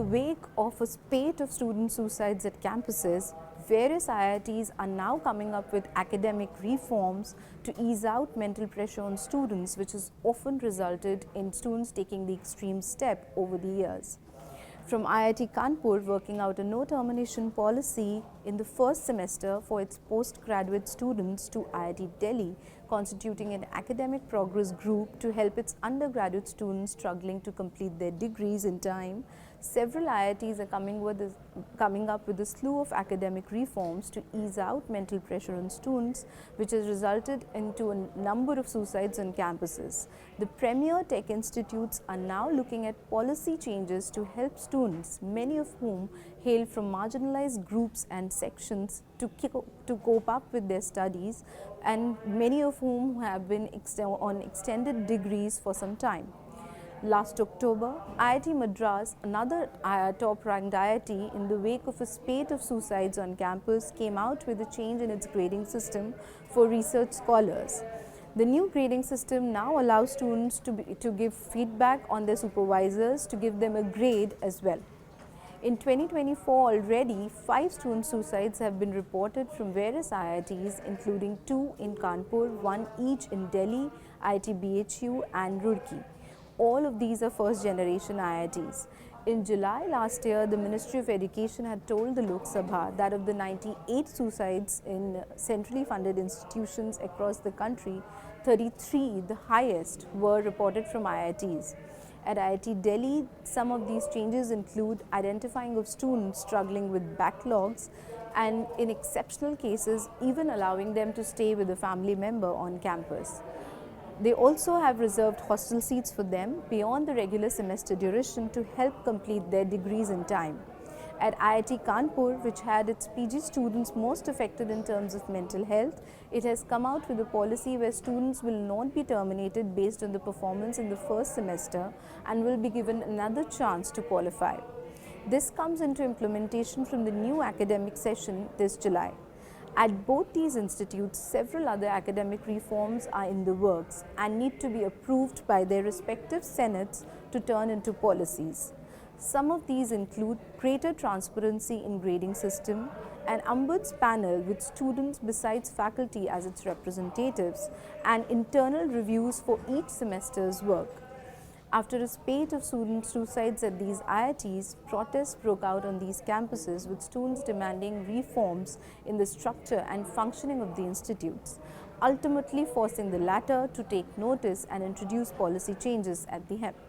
the wake of a spate of student suicides at campuses, various IITs are now coming up with academic reforms to ease out mental pressure on students, which has often resulted in students taking the extreme step over the years. From IIT-Kanpur working out a no termination policy in the first semester for its postgraduate students to IIT Delhi, constituting an academic progress group to help its undergraduate students struggling to complete their degrees in time, several IITs are coming up with a slew of academic reforms to ease out mental pressure on students, which has resulted into a number of suicides on campuses. The premier tech institutes are now looking at policy changes to help students, many of whom hail from marginalized groups and sections, to cope up with their studies, and many of whom have been on extended degrees for some time. Last October, IIT Madras, another top-ranked IIT, in the wake of a spate of suicides on campus, came out with a change in its grading system for research scholars. The new grading system now allows students to give feedback on their supervisors to give them a grade as well. In 2024 already, 5 student suicides have been reported from various IITs, including 2 in Kanpur, 1 each in Delhi, IIT BHU and Roorkee. All of these are first-generation IITs. In July last year, the Ministry of Education had told the Lok Sabha that of the 98 suicides in centrally funded institutions across the country, 33, the highest, were reported from IITs. At IIT Delhi, some of these changes include identifying of students struggling with backlogs and, in exceptional cases, even allowing them to stay with a family member on campus. They also have reserved hostel seats for them beyond the regular semester duration to help complete their degrees in time. At IIT Kanpur, which had its PG students most affected in terms of mental health, it has come out with a policy where students will not be terminated based on the performance in the first semester and will be given another chance to qualify. This comes into implementation from the new academic session this July. At both these institutes, several other academic reforms are in the works and need to be approved by their respective senates to turn into policies. Some of these include greater transparency in grading system, an ombuds panel with students besides faculty as its representatives, and internal reviews for each semester's work. After a spate of student suicides at these IITs, protests broke out on these campuses, with students demanding reforms in the structure and functioning of the institutes, ultimately forcing the latter to take notice and introduce policy changes at the hem.